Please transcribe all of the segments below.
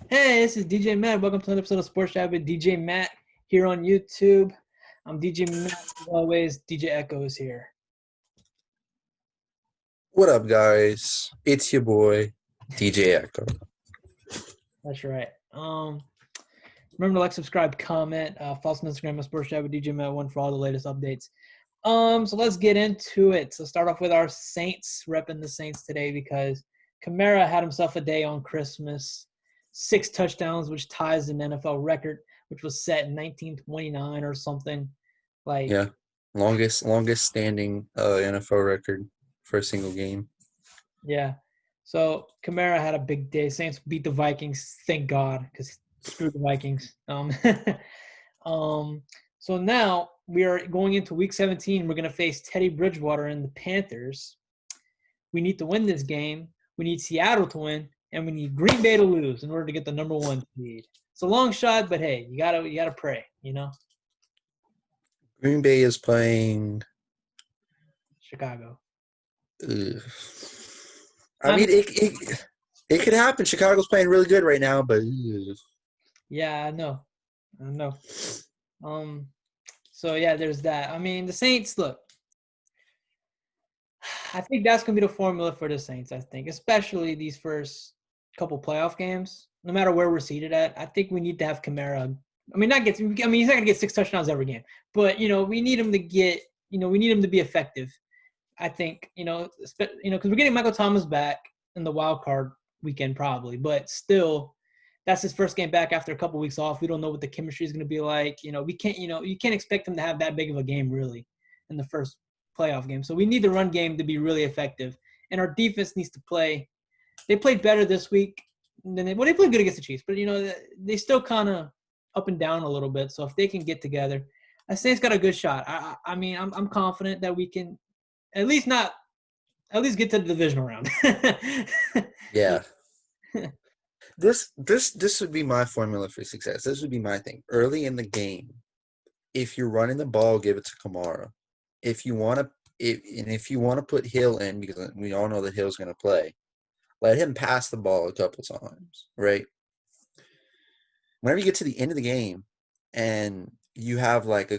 Hey, this is DJ Matt. Welcome to another episode of Sports Chat with DJ Matt here on YouTube. I'm DJ Matt. As always, DJ Echo is here. What up, guys? It's your boy, DJ Echo. That's right. Remember to like, subscribe, comment, follow us on Instagram at Sports Chat with DJ Matt One for all the latest updates. So let's get into it. So start off with our Saints, repping the Saints today because Kamara had himself a day on Christmas. 6 touchdowns, which ties an NFL record, which was set in 1929 or something. Yeah, longest standing NFL record for a single game. Yeah. So Kamara had a big day. Saints beat the Vikings, thank God, because screw the Vikings. So now we are going into Week 17. We're going to face Teddy Bridgewater and the Panthers. We need to win this game. We need Seattle to win, and we need Green Bay to lose in order to get the number 1 seed. It's a long shot, but hey, you gotta pray, Green Bay is playing Chicago. I mean, it could happen. Chicago's playing really good right now, but yeah, I know. So yeah, there's that. I mean, the Saints, look, I think that's going to be the formula for the Saints, I think, especially these first couple playoff games. No matter where we're seated at, I think we need to have Kamara. He's not going to get 6 touchdowns every game, but we need him to get, we need him to be effective. I think, because we're getting Michael Thomas back in the wild card weekend probably, but still, that's his first game back after a couple weeks off. We don't know what the chemistry is going to be like. We can't, you can't expect him to have that big of a game really in the first playoff game. So we need the run game to be really effective, and our defense needs to play. They played better this week than they played good against the Chiefs, but they still kind of up and down a little bit. So if they can get together, I say it's got a good shot. I'm confident that we can at least get to the divisional round. yeah. This would be my formula for success. This would be my thing. Early in the game, if you're running the ball, give it to Kamara. If you want to put Hill in, because we all know that Hill's going to play, let him pass the ball a couple times, right? Whenever you get to the end of the game and you have like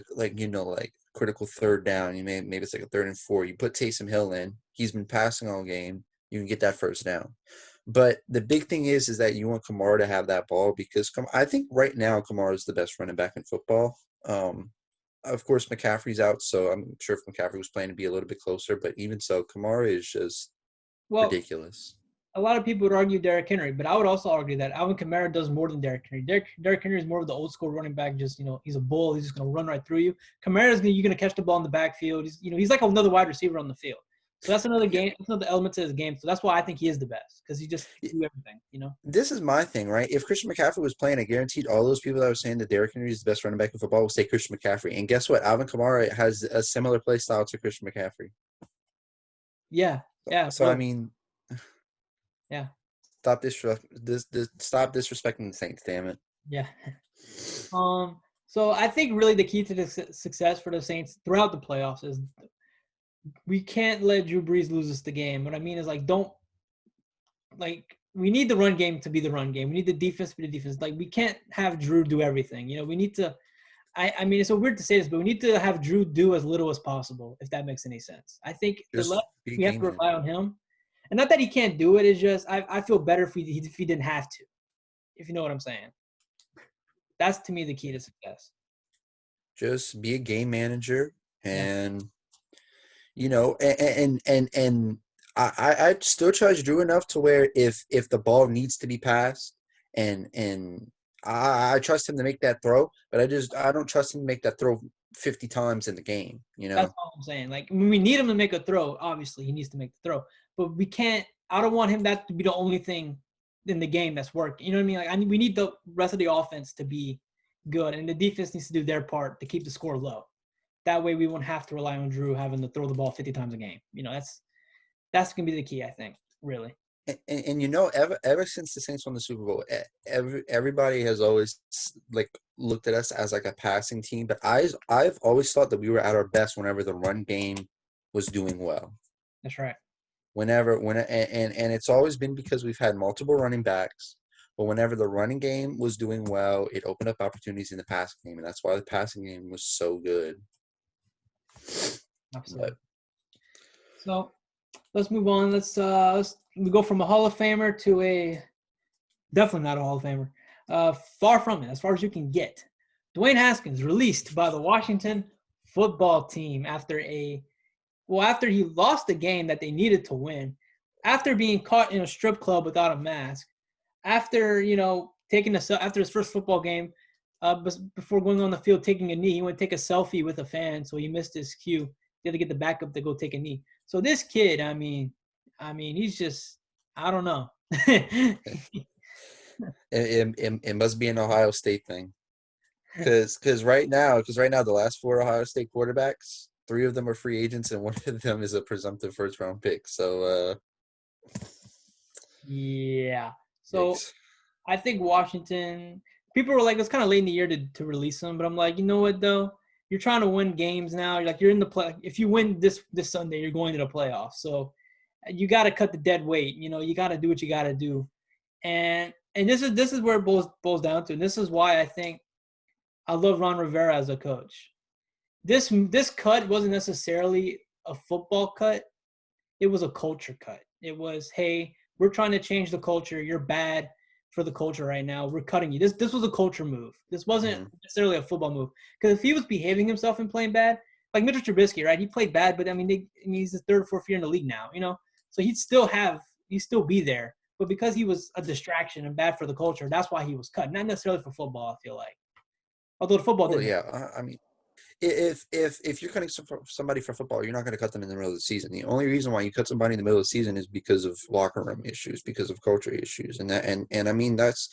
critical third down, maybe it's like a 3rd and 4, you put Taysom Hill in. He's been passing all game. You can get that first down. But the big thing is that you want Kamara to have that ball because I think right now Kamara is the best running back in football. Of course, McCaffrey's out, so I'm sure if McCaffrey was playing to be a little bit closer. But even so, Kamara is just ridiculous. A lot of people would argue Derrick Henry, but I would also argue that Alvin Kamara does more than Derrick Henry. Derrick Henry is more of the old school running back. Just he's a bull. He's just going to run right through you. Kamara's you're going to catch the ball in the backfield. He's like another wide receiver on the field. So that's another game. That's another element to his game. So that's why I think he is the best because he just do everything. This is my thing, right? If Christian McCaffrey was playing, I guaranteed all those people that were saying that Derrick Henry is the best running back in football will say Christian McCaffrey. And guess what? Alvin Kamara has a similar play style to Christian McCaffrey. Yeah. So I mean, yeah. Stop disrespecting the Saints, damn it. Yeah. So I think really the key to the success for the Saints throughout the playoffs is we can't let Drew Brees lose us the game. What I mean is we need the run game to be the run game. We need the defense to be the defense. We can't have Drew do everything. We need to I mean, it's so weird to say this, but we need to have Drew do as little as possible, if that makes any sense. I think we have to rely on him. And not that he can't do it, it's just I feel better if he didn't have to, if you know what I'm saying. That's, to me, the key to success. Just be a game manager and, and I still trust Drew enough to where if the ball needs to be passed and I trust him to make that throw, but I don't trust him to make that throw 50 times in the game, That's all I'm saying. When we need him to make a throw, obviously he needs to make the throw. But we can't – I don't want him that to be the only thing in the game that's working. You know what I mean? We need the rest of the offense to be good, and the defense needs to do their part to keep the score low. That way we won't have to rely on Drew having to throw the ball 50 times a game. That's going to be the key, I think, really. And ever since the Saints won the Super Bowl, everybody has always looked at us as a passing team. But I've always thought that we were at our best whenever the run game was doing well. That's right. And it's always been because we've had multiple running backs. But whenever the running game was doing well, it opened up opportunities in the passing game, and that's why the passing game was so good. Absolutely. But So let's move on. Let's we go from a Hall of Famer to a definitely not a Hall of Famer. Far from it, as far as you can get. Dwayne Haskins released by the Washington football team after he lost the game that they needed to win, after being caught in a strip club without a mask, after after his first football game, before going on the field taking a knee, he went to take a selfie with a fan, so he missed his cue. He had to get the backup to go take a knee. So this kid, I mean, he's just, I don't know. it must be an Ohio State thing. Because right now, the last 4 Ohio State quarterbacks, 3 of them are free agents, and 1 of them is a presumptive first round pick. So, Yeah. So yikes. I think Washington. People were like, it's kind of late in the year to release him, but I'm like, you know what though? You're trying to win games now. You're in the play. If you win this Sunday, you're going to the playoffs. So you got to cut the dead weight. You got to do what you got to do. And this is where it boils down to. And this is why I think I love Ron Rivera as a coach. This cut wasn't necessarily a football cut. It was a culture cut. It was, hey, we're trying to change the culture. You're bad for the culture right now. We're cutting you. This was a culture move. This wasn't necessarily a football move. Because if he was behaving himself and playing bad, like Mitchell Trubisky, right? He played bad, but he's the 3rd or 4th year in the league now, So he'd still be there. But because he was a distraction and bad for the culture, that's why he was cut. Not necessarily for football, I feel like. Although the football Well, didn't. yeah. I mean, if you're cutting somebody for football, you're not going to cut them in the middle of the season. The only reason why you cut somebody in the middle of the season is because of locker room issues, because of culture issues, and I mean that's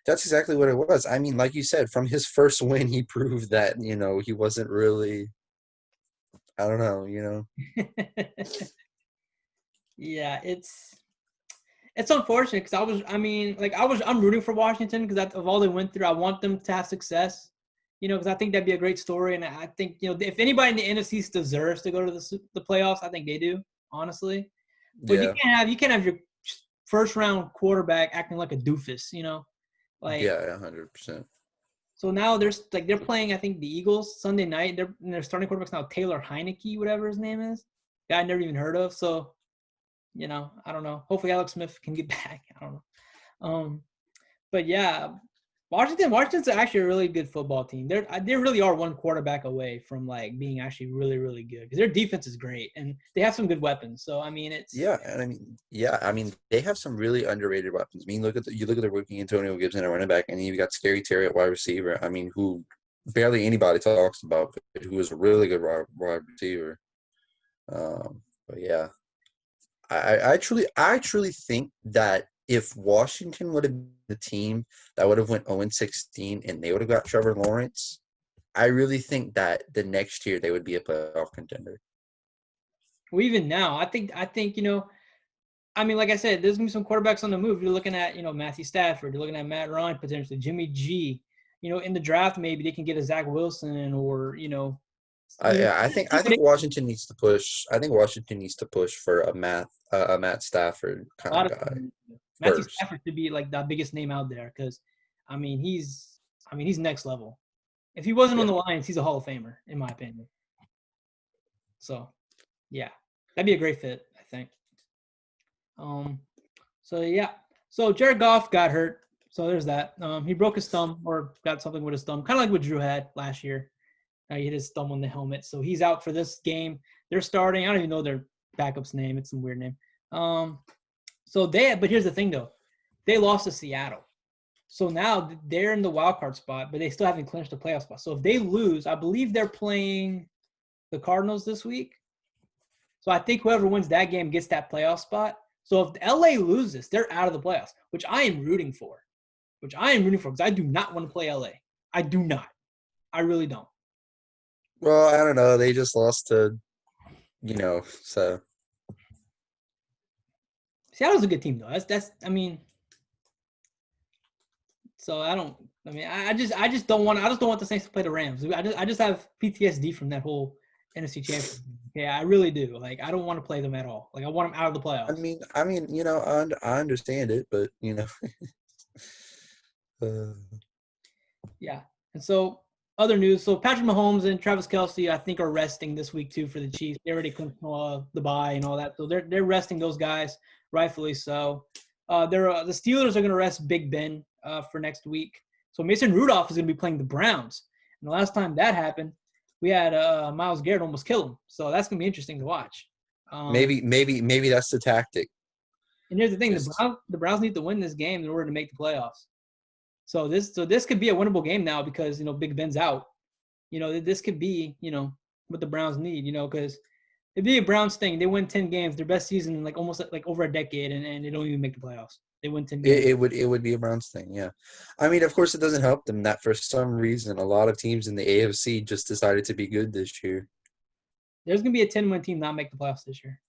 exactly what it was. I mean, like you said, from his first win, he proved that he wasn't really. I don't know. Yeah, it's unfortunate because I'm rooting for Washington because of all they went through. I want them to have success, because I think that'd be a great story. And I think, if anybody in the NFC deserves to go to the playoffs, I think they do, honestly. But Yeah. you can't have your first round quarterback acting like a doofus, like. Yeah, 100%. So now they're playing, I think, the Eagles Sunday night. Their starting quarterback's now Taylor Heineke, whatever his name is. Guy I never even heard of. So, I don't know. Hopefully Alex Smith can get back. I don't know. But yeah, Washington's actually a really good football team. They really are one quarterback away from like being actually really, really good because their defense is great and they have some good weapons. So I mean, they have some really underrated weapons. I mean, you look at the rookie Antonio Gibson at running back, and you've got Scary Terry at wide receiver. I mean, who barely anybody talks about, but who is a really good wide receiver. But yeah, I truly think that if Washington would have been the team that would have went 0-16 and they would have got Trevor Lawrence, I really think that the next year they would be a playoff contender. Well, even now, I think like I said, there's gonna be some quarterbacks on the move. You're looking at Matthew Stafford. You're looking at Matt Ryan potentially, Jimmy G. In the draft maybe they can get a Zach Wilson or I think Washington needs to push. I think Washington needs to push for a Matt Stafford a kind lot of of guy Matthew first. Stafford should be like the biggest name out there because, he's next level. If he wasn't on Yeah. the Lions, he's a Hall of Famer in my opinion. So, yeah, that'd be a great fit, I think. So yeah, so Jared Goff got hurt, so there's that. He broke his thumb or got something with his thumb, kind of like what Drew had last year. He hit his thumb on the helmet, so he's out for this game. They're starting. I don't even know their backup's name. It's some weird name. But here's the thing though, they lost to Seattle, so now they're in the wild card spot, but they still haven't clinched the playoff spot. So if they lose, I believe they're playing the Cardinals this week. So I think whoever wins that game gets that playoff spot. So if LA loses, they're out of the playoffs, which I am rooting for. Because I do not want to play LA. I do not. I really don't. Well, I don't know. They just lost to, so. Seattle's a good team though. So I just don't want the Saints to play the Rams. I just have PTSD from that whole NFC Championship. Yeah, I really do. Like, I don't want to play them at all. Like, I want them out of the I playoffs. mean, I mean, I understand it, but uh, Yeah. And so, other news. So, Patrick Mahomes and Travis Kelce, I think, are resting this week too for the Chiefs. They already clinched the bye and all that, so they're resting those guys, rightfully so. The Steelers are going to rest Big Ben for next week. So Mason Rudolph is going to be playing the Browns. And the last time that happened, we had Myles Garrett almost kill him. So that's going to be interesting to watch. maybe that's the tactic. And here's the thing: Just the Browns need to win this game in order to make the playoffs. So this could be a winnable game now because Big Ben's out. This could be what the Browns need. Because it'd be a Browns thing. They win 10 games, their best season in almost over a decade, and they don't even make the playoffs. They win 10 games. it would be a Browns thing, yeah. I mean, of course, it doesn't help them that for some reason a lot of teams in the AFC just decided to be good this year. There's gonna be a 10-win team not make the playoffs this year.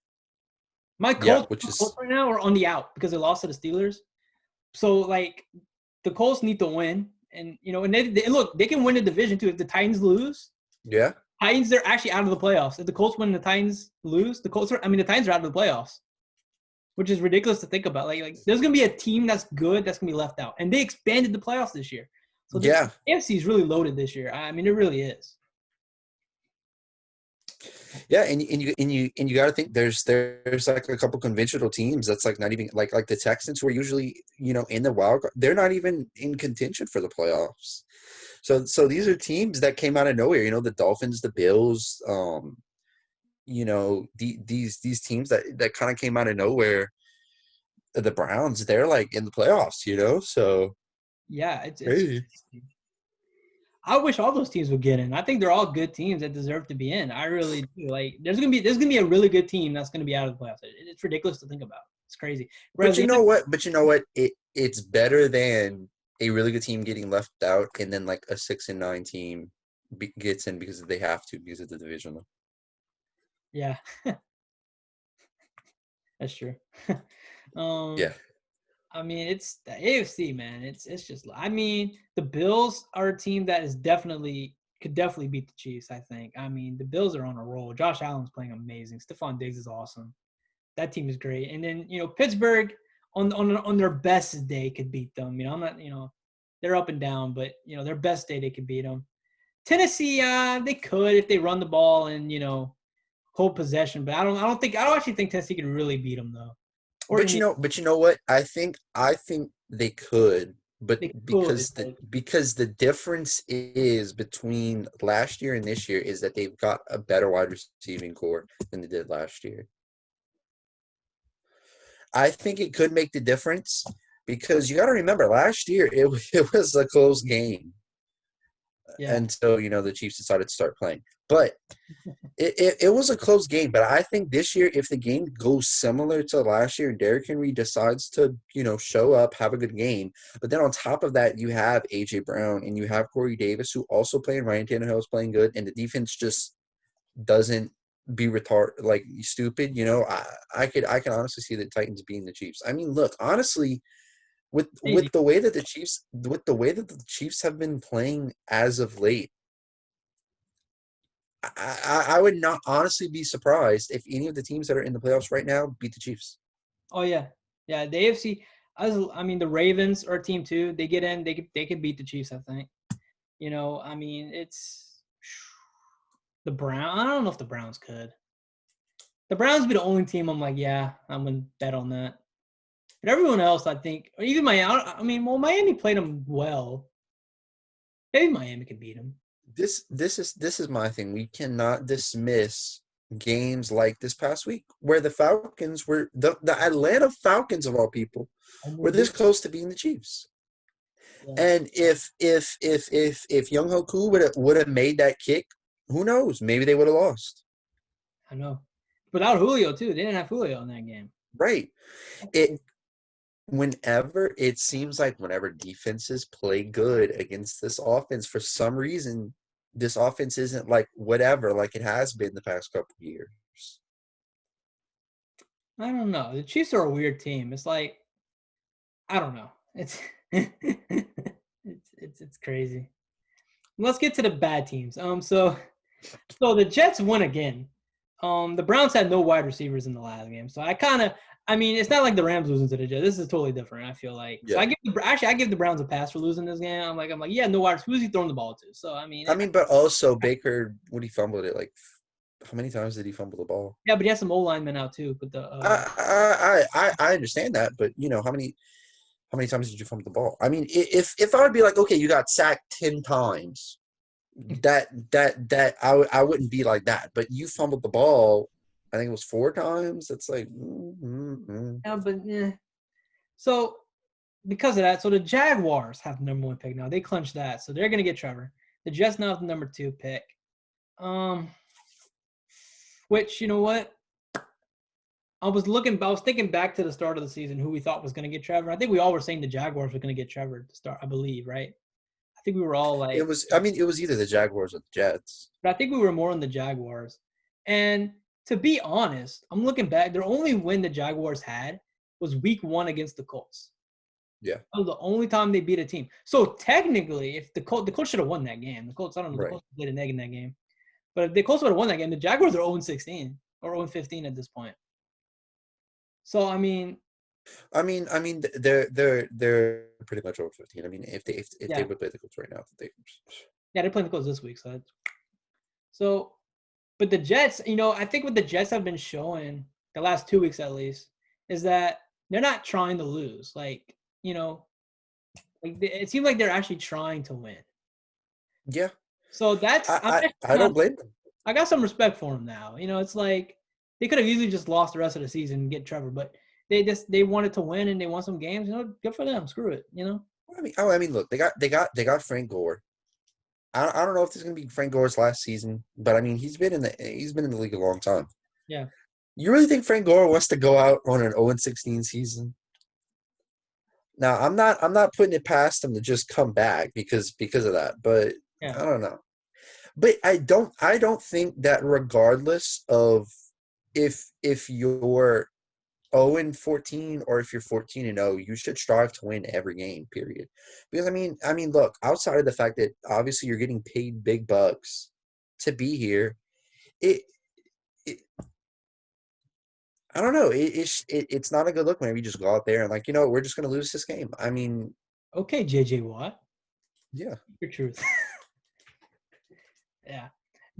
My Yeah, Colts which Colts is right now are on the out because they lost to the Steelers. So the Colts need to win, and and they can win the division too. If the Titans lose, yeah. Titans they're actually out of the playoffs. If the Colts win, and the Titans lose, the Titans are out of the playoffs, which is ridiculous to think about. Like there's gonna be a team that's good that's gonna be left out, and they expanded the playoffs this year. So the Yeah. AFC is really loaded this year. I mean, it really is. Yeah, and you got to think there's like a couple conventional teams that's like not even like the Texans who are usually in the wild card. They're not even in contention for the playoffs. So these are teams that came out of nowhere. The Dolphins, the Bills, these teams that kind of came out of nowhere. The Browns, they're like in the playoffs. So Yeah, it's crazy. I wish all those teams would get in. I think they're all good teams that deserve to be in. I really do. Like, there's gonna be a really good team that's gonna be out of the playoffs. It's ridiculous to think about. It's crazy. But Whereas you know what? It's better than a really good team getting left out and then like a 6-9 team gets in because they have to because of the division. yeah, that's true. Yeah. I mean, it's the AFC, man. It's just. I mean, the Bills are a team that could definitely beat the Chiefs. I think. I mean, the Bills are on a roll. Josh Allen's playing amazing. Stephon Diggs is awesome. That team is great. And then Pittsburgh on their best day could beat them. I'm not they're up and down, but their best day they could beat them. Tennessee, they could if they run the ball and hold possession, but I don't actually think Tennessee could really beat them though. Or But you know what? I think they could, but they could. because the difference is between last year and this year is that they've got a better wide receiving core than they did last year. I think it could make the difference because you got to remember last year it was a close game Yeah. until the Chiefs decided to start playing. But it was a close game. But I think this year, if the game goes similar to last year, Derrick Henry decides to show up, have a good game. But then on top of that, you have AJ Brown and you have Corey Davis who also playing. Ryan Tannehill is playing good, and the defense just doesn't be like stupid. I can honestly see the Titans beating the Chiefs. I mean, look, honestly, with the way that the Chiefs have been playing as of late, I would not honestly be surprised if any of the teams that are in the playoffs right now beat the Chiefs. Oh yeah, yeah. The AFC. I mean, the Ravens are a team too. They get in. They could beat the Chiefs. I think. I mean, it's the Browns. I don't know if the Browns could. The Browns be the only team I'm like, yeah, I'm gonna bet on that. But everyone else, I think, or even Miami. I mean, well, Miami played them well. Maybe Miami could beat them. This is my thing. We cannot dismiss games like this past week where the Falcons were the Atlanta Falcons of all people were this close to beating the Chiefs. Yeah. And if Young Hoku would have made that kick, who knows? Maybe they would have lost. I know. Without Julio too, they didn't have Julio in that game. Right. It seems like whenever defenses play good against this offense, for some reason, this offense isn't like whatever like it has been the past couple of years. I don't know. The Chiefs are a weird team. It's like, I don't know. It's it's crazy. Let's get to the bad teams. So So the Jets won again. The Browns had no wide receivers in the last game, so I mean, it's not like the Rams losing to the Jets. This is totally different. I feel like. So Yeah. I give the Browns a pass for losing this game. I'm like, yeah, no wide. Who's he throwing the ball to? So I mean, But also Baker, when he fumbled it, like, how many times did he fumble the ball? yeah, but he has some O linemen out too. But the I understand that, but how many times did you fumble the ball? I mean, if I would be like, okay, you got sacked 10 times, I wouldn't be like that. But you fumbled the ball, I think it was 4 times. That's like, yeah, but yeah. So because of that, so the Jaguars have the number 1 pick now. They clinched that, so they're gonna get Trevor. The Jets now have the number 2 pick. Which you know what? I was thinking back to the start of the season, who we thought was going to get Trevor. I think we all were saying the Jaguars were going to get Trevor to start, I believe, right? I think we were all it like, was. I mean, it was either the Jaguars or the Jets. but I think we were more on the Jaguars. And to be honest, I'm looking back, their only win the Jaguars had was week 1 against the Colts. Yeah. That was the only time they beat a team. So technically, if the Colts should have won that game. The Colts, I don't know, the Right. Colts played an egg in that game. But if the Colts would have won that game, the Jaguars are 0-16 or 0-15 at this point. So I mean, they're pretty much over 15. I mean, if they would play the Colts right now, they're playing the Colts this week, so. But the Jets, I think what the Jets have been showing the last 2 weeks at least is that they're not trying to lose. Like it seems like they're actually trying to win. Yeah. So that's I don't blame them. I got some respect for them now. It's like they could have easily just lost the rest of the season and get Trevor, but they wanted to win and they won some games. Good for them. Screw it. I mean, look, they got Frank Gore. I don't know if this is gonna be Frank Gore's last season, but I mean, he's been in the league a long time. Yeah. You really think Frank Gore wants to go out on an 0-16 season? Now, I'm not putting it past him to just come back because of that, but Yeah. I don't know. But I don't think that regardless of if you're 0-14 or if you're 14-0, you should strive to win every game, period. Because I mean, look, outside of the fact that obviously you're getting paid big bucks to be here, it I don't know. It's not a good look whenever you just go out there and like, we're just going to lose this game. I mean, Okay, JJ Watt. yeah. Your truth. Yeah.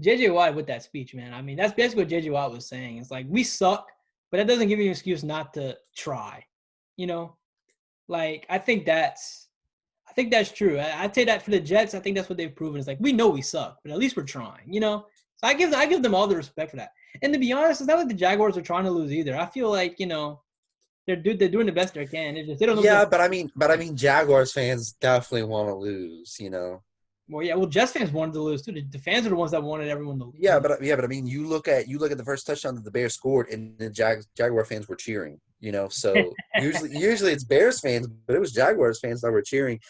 JJ Watt with that speech, man. I mean, that's basically what JJ Watt was saying. It's like, we suck, but that doesn't give you an excuse not to try. Like, I think that's true. I'd say that for the Jets, I think that's what they've proven. It's like, we know we suck, but at least we're trying, So I give them all the respect for that. And to be honest, it's not like the Jaguars are trying to lose either. I feel like, they're doing the best they can. It's just they don't know. Yeah, but I mean, Jaguars fans definitely want to lose, Well, yeah. Well, Jets fans wanted to lose too. The fans are the ones that wanted everyone to lose. Yeah, but I mean, you look at the first touchdown that the Bears scored, and the Jaguar fans were cheering. So usually it's Bears fans, but it was Jaguars fans that were cheering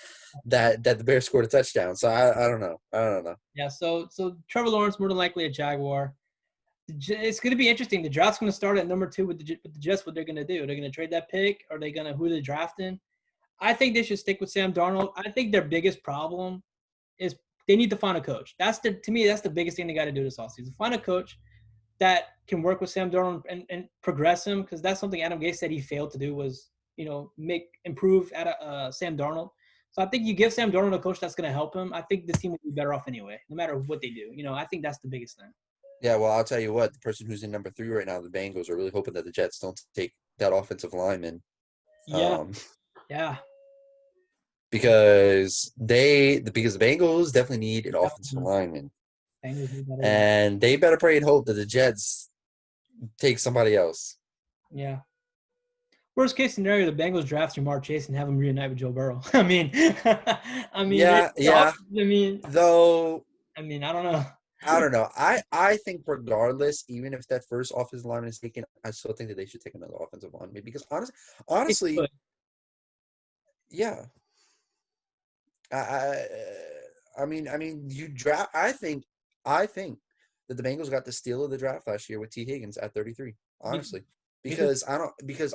that the Bears scored a touchdown. So I don't know. Yeah. So Trevor Lawrence more than likely a Jaguar. It's going to be interesting. The draft's going to start at number 2 with the Jets. What they're going to do? They're going to trade that pick, or who they're drafting? I think they should stick with Sam Darnold. I think their biggest problem is they need to find a coach. To me, that's the biggest thing they got to do this offseason. Find a coach that can work with Sam Darnold and progress him, because that's something Adam Gase said he failed to do was, improve at Sam Darnold. So I think you give Sam Darnold a coach that's going to help him. I think the team will be better off anyway, no matter what they do. I think that's the biggest thing. Yeah, well, I'll tell you what, the person who's in number 3 right now, the Bengals, are really hoping that the Jets don't take that offensive lineman. Yeah. Yeah. Because the Bengals definitely need an offensive lineman. And they better pray and hope that the Jets take somebody else. Yeah. Worst case scenario, the Bengals draft Jamar Chase and have him reunite with Joe Burrow. I mean, yeah. I mean, though. I don't know. I don't know. I think regardless, even if that first offensive lineman is taken, I still think that they should take another offensive lineman because honestly, yeah. I mean, you draft. I think that the Bengals got the steal of the draft last year with T. Higgins at 33. Honestly, because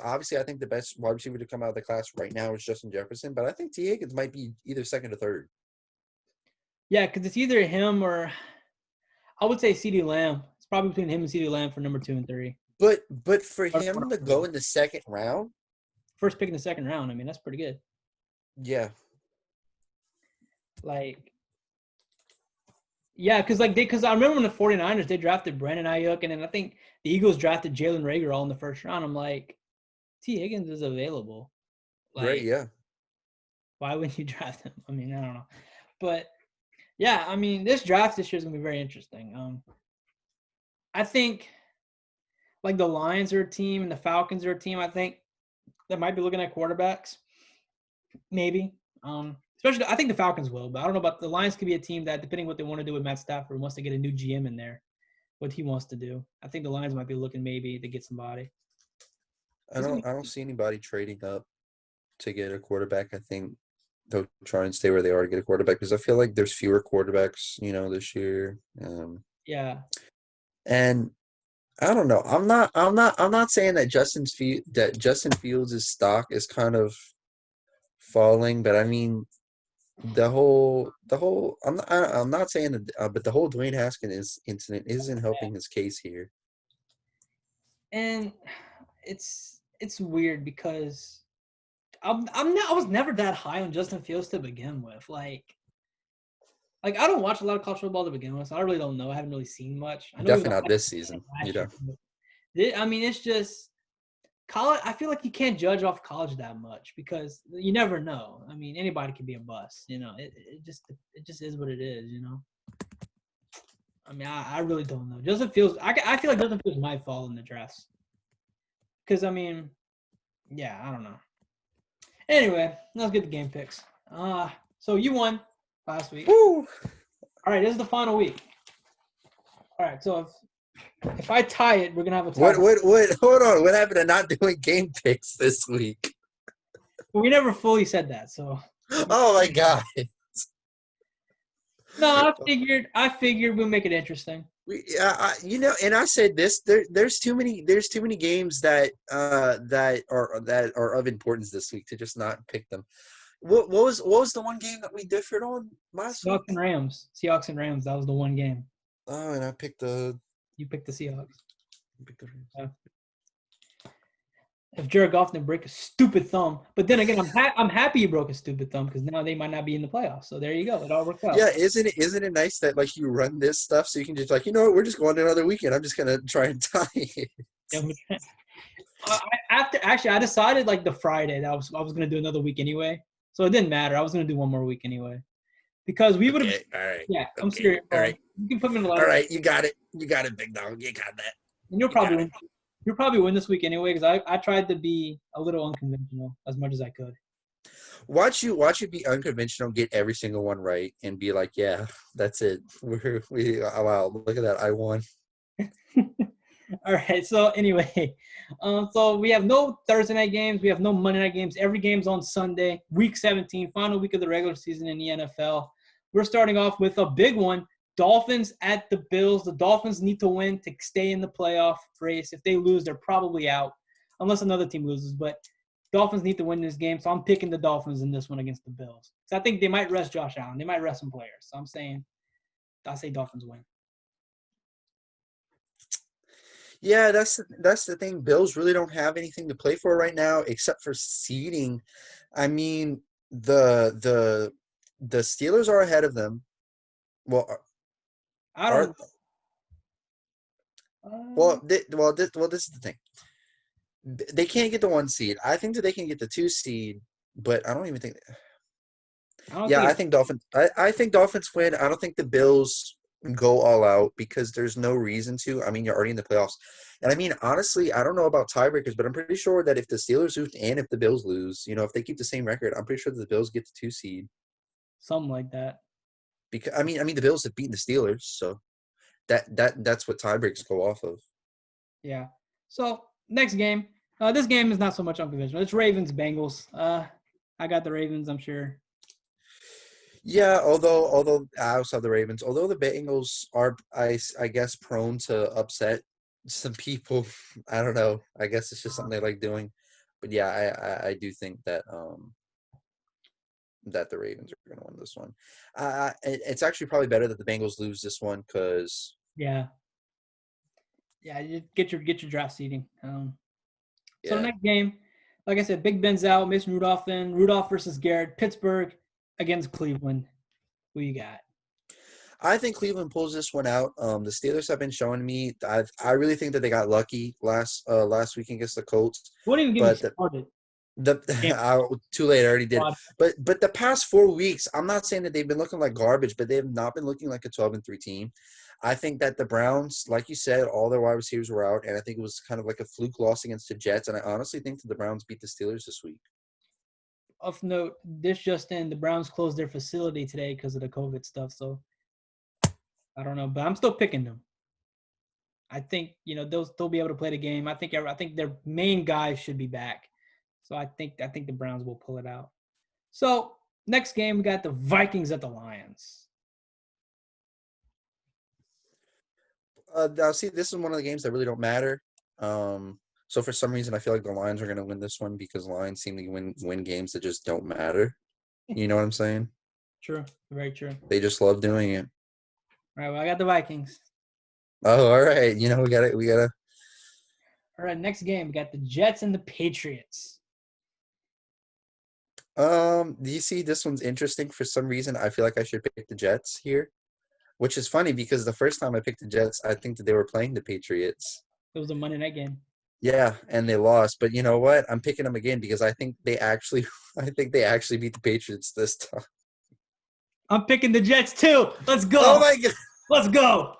obviously I think the best wide receiver to come out of the class right now is Justin Jefferson, but I think T. Higgins might be either second or third. Yeah, because it's either him or I would say CeeDee Lamb. It's probably between him and CeeDee Lamb for number 2 and 3. But for him to go in the second round, First pick in the second round. I mean, that's pretty good. yeah, Like, yeah, because I remember when the 49ers, they drafted Brandon Ayuk, and then I think the Eagles drafted Jalen Reagor all in the first round. I'm like, T. Higgins is available. right, Like, yeah. why wouldn't you draft him? I mean, I don't know. But, yeah, I mean, this draft this year is going to be very interesting. I think, like, the Lions are a team and the Falcons are a team, I think, that might be looking at quarterbacks. Maybe. Especially, I think the Falcons will, but I don't know about the Lions. Could be a team that, depending what they want to do with Matt Stafford, once they get a new GM in there, what he wants to do. I think the Lions might be looking maybe to get somebody. I don't see anybody trading up to get a quarterback. I think they'll try and stay where they are to get a quarterback because I feel like there's fewer quarterbacks, this year. Yeah. And I don't know. I'm not saying that Justin Fields' stock is kind of falling, but I mean I'm not saying that, but the whole Dwayne Haskins incident isn't helping his case here. And it's weird because I was never that high on Justin Fields to begin with. Like I don't watch a lot of college football to begin with, so I really don't know. I haven't really seen much. I know he was Definitely not this season. last year. I mean, it's just college. I feel like you can't judge off college that much because you never know. I mean, anybody can be a bust. It just is what it is. I mean, I really don't know. Justin Fields. I feel like Justin Fields might fall in the draft because I mean, yeah, I don't know. Anyway, let's get the game picks. So you won last week. Woo! All right, this is the final week. All right, so if I tie it, we're gonna have a tie. What? Hold on. What happened to not doing game picks this week? We never fully said that, so. Oh my god. No, I figured we'll make it interesting. And I said this. There's too many games that are of importance this week to just not pick them. What was the one game that we differed on last week? Seahawks and Rams. That was the one game. Oh, and I picked the. You picked the Seahawks. I picked the Rams. Yeah. If Jared Goff didn't break a stupid thumb, but then again, I'm happy he broke a stupid thumb because now they might not be in the playoffs. So there you go. It all worked out. Yeah, isn't it nice that like you run this stuff so you can just like we're just going to another weekend. I'm just gonna try and tie it. I decided like the Friday that I was gonna do another week anyway, so it didn't matter. I was gonna do one more week anyway because we would have. Okay, all right. Yeah, I'm serious. All right. You can put me in the line. All right, you got it, big dog. You got that. And you'll probably win this week anyway because I tried to be a little unconventional as much as I could. Watch you be unconventional, get every single one right, and be like, yeah, that's it. Wow, look at that, I won. All right. So anyway, so we have no Thursday night games. We have no Monday night games. Every game's on Sunday, week 17, final week of the regular season in the NFL. We're starting off with a big one. Dolphins at the Bills. The Dolphins need to win to stay in the playoff race. If they lose, they're probably out, unless another team loses. But Dolphins need to win this game, so I'm picking the Dolphins in this one against the Bills. So I think they might rest Josh Allen. They might rest some players. So I say Dolphins win. Yeah, that's the thing. Bills really don't have anything to play for right now except for seeding. I mean, the Steelers are ahead of them. Well, I don't. this is the thing. They can't get the 1 seed. I think that they can get the 2 seed, but I don't even think. I think Dolphins. I think Dolphins win. I don't think the Bills go all out because there's no reason to. I mean, you're already in the playoffs, and I mean, honestly, I don't know about tiebreakers, but I'm pretty sure that if the Steelers lose and if the Bills lose, if they keep the same record, I'm pretty sure that the Bills get the 2 seed. Something like that. Because I mean, the Bills have beaten the Steelers, so that's what tiebreaks go off of. Yeah. So next game. This game is not so much unconventional. It's Ravens-Bengals. I got the Ravens, I'm sure. Yeah, although I also have the Ravens. Although the Bengals are, I guess, prone to upset some people. I don't know. I guess it's just something they like doing. But yeah, I do think that that the Ravens are going to win this one. It's actually probably better that the Bengals lose this one because Yeah. Yeah, you get your draft seeding. So the Yeah. next game, like I said, Big Ben's out, Mason Rudolph in. Rudolph versus Garrett. Pittsburgh against Cleveland. Who you got? I think Cleveland pulls this one out. The Steelers have been showing me. I really think that they got lucky last week against the Colts. Won't even get me But started. the Damn. too late. I already did. God. But the past 4 weeks, I'm not saying that they've been looking like garbage, but they have not been looking like a 12-3 team. I think that the Browns, like you said, all their wide receivers were out, and I think it was kind of like a fluke loss against the Jets. And I honestly think that the Browns beat the Steelers this week. Of note, this just in, the Browns closed their facility today because of the COVID stuff. So I don't know, but I'm still picking them. I think they'll be able to play the game. I think their main guys should be back. So I think the Browns will pull it out. So next game we got the Vikings at the Lions. Now, see, this is one of the games that really don't matter. So for some reason, I feel like the Lions are going to win this one because Lions seem to win games that just don't matter. You know what I'm saying? True, very true. They just love doing it. All right, well, I got the Vikings. Oh, all right. You know, we got it. All right, next game we got the Jets and the Patriots. Do you see this one's interesting? For some reason, I feel like I should pick the Jets here, which is funny because the first time I picked the Jets, I think that they were playing the Patriots. It was a Monday night game. Yeah, and they lost. But you know what? I'm picking them again because I think they actually beat the Patriots this time. I'm picking the Jets too. Let's go. Oh my God. Let's go.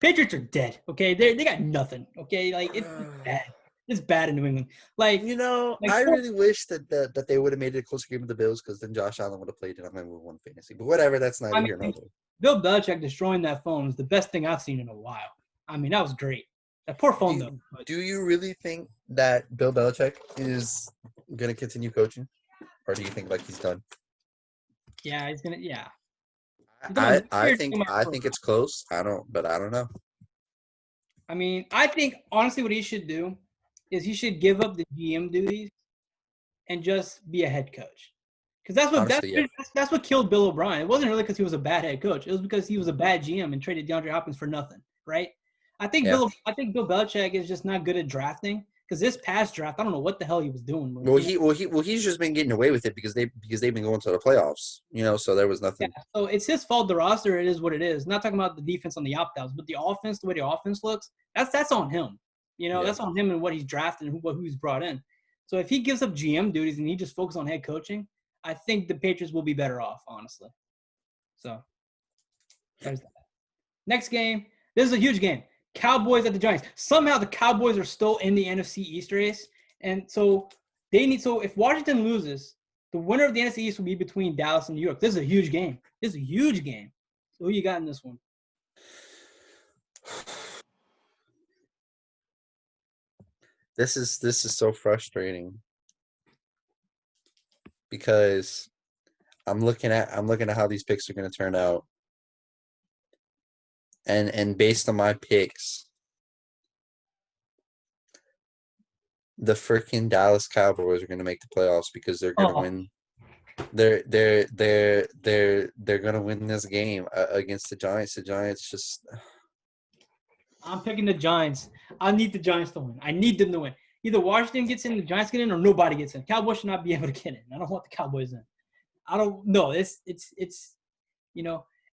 Patriots are dead. Okay, they got nothing. Okay, like it's bad. It's bad in New England. Like I really wish that they would have made it a closer game with the Bills because then Josh Allen would have played it on my move one fantasy. But whatever, that's neither here nor there. Bill Belichick destroying that phone is the best thing I've seen in a while. I mean, that was great. That poor phone though. Do you really think that Bill Belichick is going to continue coaching, or do you think like he's done? Yeah, he's gonna. Yeah. I think it's close. I don't know. I mean, I think honestly, what he should do is he should give up the GM duties and just be a head coach. Because that's what killed Bill O'Brien. It wasn't really because he was a bad head coach. It was because he was a bad GM and traded DeAndre Hopkins for nothing, right? I think Bill Belichick is just not good at drafting. Because this past draft, I don't know what the hell he was doing. He's just been getting away with it because they've been going to the playoffs, so there was nothing. Yeah, so it's his fault. The roster, it is what it is. Not talking about the defense on the opt-outs, but the offense, the way the offense looks, that's on him. That's on him and what he's drafted and who he's brought in. So if he gives up GM duties and he just focuses on head coaching, I think the Patriots will be better off, honestly. So there's that. Next game, this is a huge game. Cowboys at the Giants. Somehow the Cowboys are still in the NFC East race. And so if Washington loses, the winner of the NFC East will be between Dallas and New York. This is a huge game. So who you got in this one? This is so frustrating because I'm looking at how these picks are going to turn out. And based on my picks, the freaking Dallas Cowboys are going to make the playoffs because they're going to win. They're going to win this game against the Giants. The Giants just. I'm picking the Giants. I need the Giants to win. I need them to win. Either Washington gets in, the Giants get in, or nobody gets in. Cowboys should not be able to get in. I don't want the Cowboys in. I don't know. It's.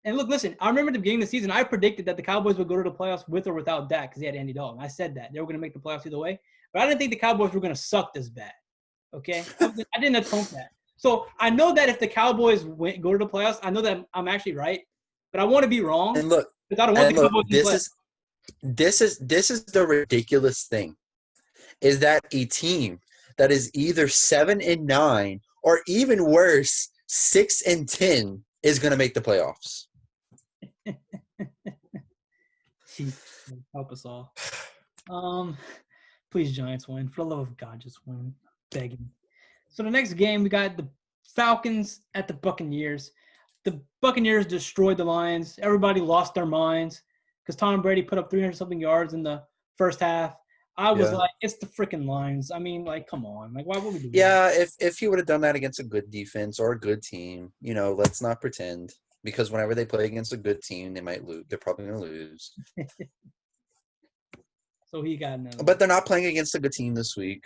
And look, listen, I remember at the beginning of the season, I predicted that the Cowboys would go to the playoffs with or without Dak because he had Andy Dalton. I said that. They were going to make the playoffs either way. But I didn't think the Cowboys were going to suck this bad. Okay? I didn't atone that. So I know that if the Cowboys go to the playoffs, I know that I'm actually right. But I want to be wrong. And look, because I don't want the Cowboys to play. This is the ridiculous thing, is that a team that is either 7-9 or even worse, 6-10 is going to make the playoffs. Help us all. Please, Giants win. For the love of God, just win. Begging. So the next game, we got the Falcons at the Buccaneers. The Buccaneers destroyed the Lions. Everybody lost their minds because Tom Brady put up 300-something yards in the first half. I was Yeah. like, it's the freaking Lions. I mean, like, come on. Like, why would we do that? Yeah, if he would have done that against a good defense or a good team, let's not pretend. Because whenever they play against a good team, they might lose. They're probably going to lose. So he got another. But they're not playing against a good team this week.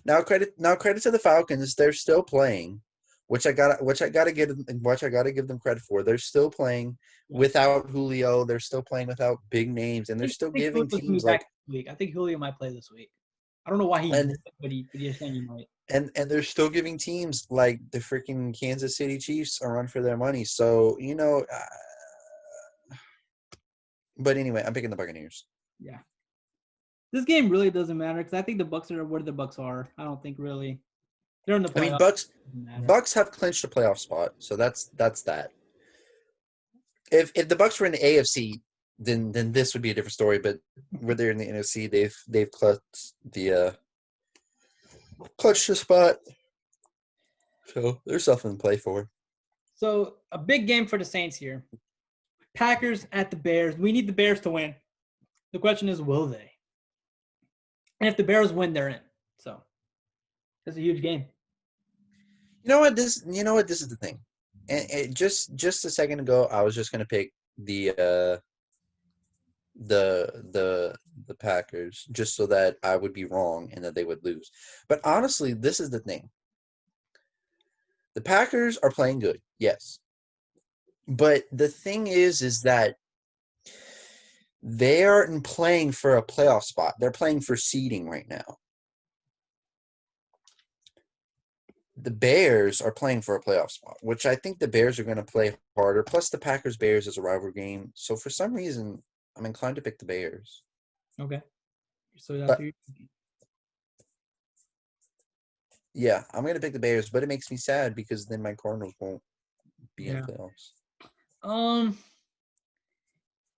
Now credit to the Falcons. They're still playing, which I gotta give them credit for. They're still playing without Julio. They're still playing without big names, and they're still giving teams like. I think Julio might play this week. I don't know why he did, but you're saying he might. And they're still giving teams like the freaking Kansas City Chiefs a run for their money. So but anyway, I'm picking the Buccaneers. Yeah. This game really doesn't matter because I think the Bucs are where the Bucs are. I don't think really they're in the playoffs. I mean, Bucs have clinched a playoff spot, so that's that. If the Bucs were in the AFC, then this would be a different story. But where they're in the NFC, they've clutched the spot. So there's something to play for. So a big game for the Saints here. Packers at the Bears. We need the Bears to win. The question is, will they? And if the Bears win, they're in. So it's a huge game. You know what? This is the thing. And just a second ago, I was just gonna pick the Packers just so that I would be wrong and that they would lose. But honestly, this is the thing. The Packers are playing good, yes. But the thing is that they aren't playing for a playoff spot. They're playing for seeding right now. The Bears are playing for a playoff spot, which I think the Bears are going to play harder. Plus, the Packers-Bears is a rivalry game. So, for some reason, I'm inclined to pick the Bears. Okay. So that's yeah, I'm going to pick the Bears, but it makes me sad because then my Cardinals won't be in playoffs.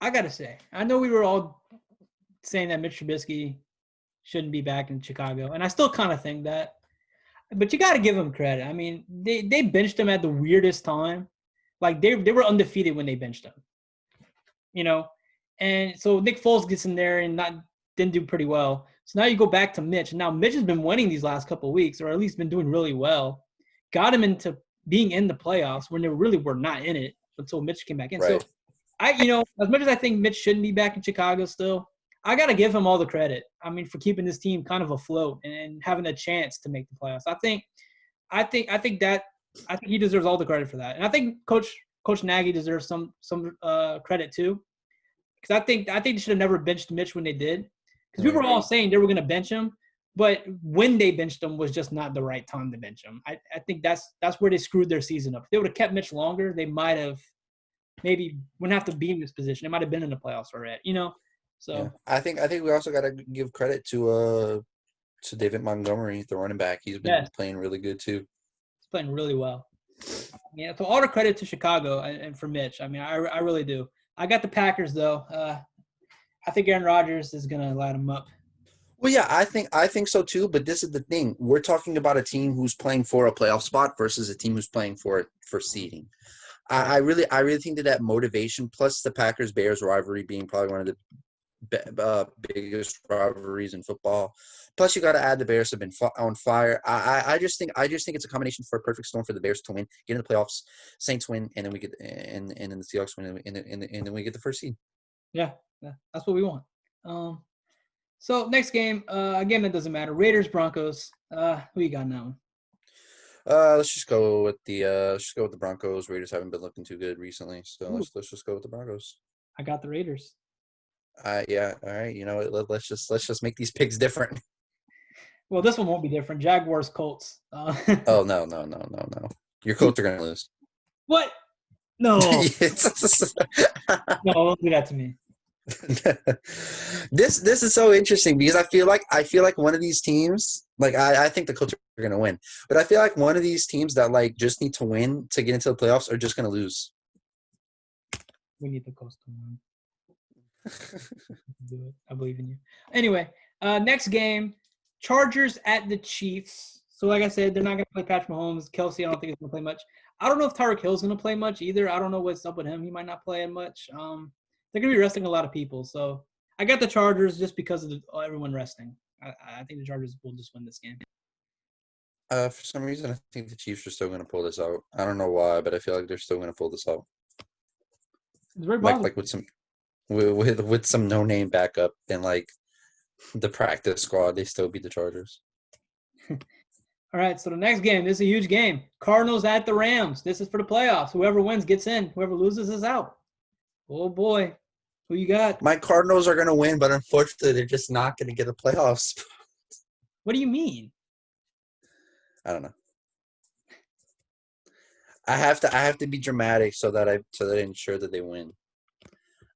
I got to say, I know we were all saying that Mitch Trubisky shouldn't be back in Chicago, and I still kind of think that. But you got to give him credit. I mean, they benched him at the weirdest time. Like, they were undefeated when they benched him. And so Nick Foles gets in there and didn't do pretty well. So now you go back to Mitch. Now Mitch has been winning these last couple of weeks, or at least been doing really well. Got him into being in the playoffs when they really were not in it until Mitch came back in. Right. So as much as I think Mitch shouldn't be back in Chicago still, I got to give him all the credit. I mean, for keeping this team kind of afloat and having a chance to make the playoffs. I think he deserves all the credit for that. And I think Coach Nagy deserves some credit too. Because I think they should have never benched Mitch when they did. Because we were all saying they were going to bench him, but when they benched him was just not the right time to bench him. I think that's where they screwed their season up. If they would have kept Mitch longer, they might have maybe wouldn't have to be in this position. They might have been in the playoffs already, So yeah. I think we also got to give credit to David Montgomery, the running back. He's been playing really good too. He's playing really well. Yeah, so all the credit to Chicago and for Mitch. I mean, I really do. I got the Packers though. I think Aaron Rodgers is gonna light them up. Well, yeah, I think so too. But this is the thing: we're talking about a team who's playing for a playoff spot versus a team who's playing for seeding. I really think that motivation plus the Packers-Bears rivalry being probably one of the biggest rivalries in football. Plus, you got to add the Bears have been on fire. I just think it's a combination for a perfect storm for the Bears to win, get in the playoffs, Saints win, and then we get and then the Seahawks win, and then we get the first seed. Yeah, that's what we want. So next game, again, it doesn't matter. Raiders Broncos. Who you got now? Let's just go with the Broncos. Raiders haven't been looking too good recently, so let's just go with the Broncos. I got the Raiders. Yeah, all right. You know, let's just make these picks different. Well, this one won't be different. Jaguars Colts. Oh no! Your Colts are gonna lose. What? No. No, don't do that to me. This is so interesting because I feel like one of these teams, like I think the Colts are gonna win, but I feel like one of these teams that like just need to win to get into the playoffs are just gonna lose. We need the Colts to win. Do it. I believe in you. Anyway, next game, Chargers at the Chiefs. So like I said, they're not going to play Patrick Mahomes. Kelsey, I don't think he's going to play much. I don't know if Tyreek Hill's going to play much either. I don't know what's up with him. He might not play much. They're going to be resting a lot of people. So I got the Chargers just because of everyone resting. I think the Chargers will just win this game. For some reason, I think the Chiefs are still going to pull this out. I don't know why, but I feel like they're still going to pull this out. It's very possible. Like with some no-name backup and like the practice squad, they still beat the Chargers. All right, so the next game, this is a huge game. Cardinals at the Rams. This is for the playoffs. Whoever wins gets in. Whoever loses is out. Oh, boy. Who you got? My Cardinals are going to win, but unfortunately, they're just not going to get a playoffs. What do you mean? I don't know. I have to be dramatic so that I ensure that they win.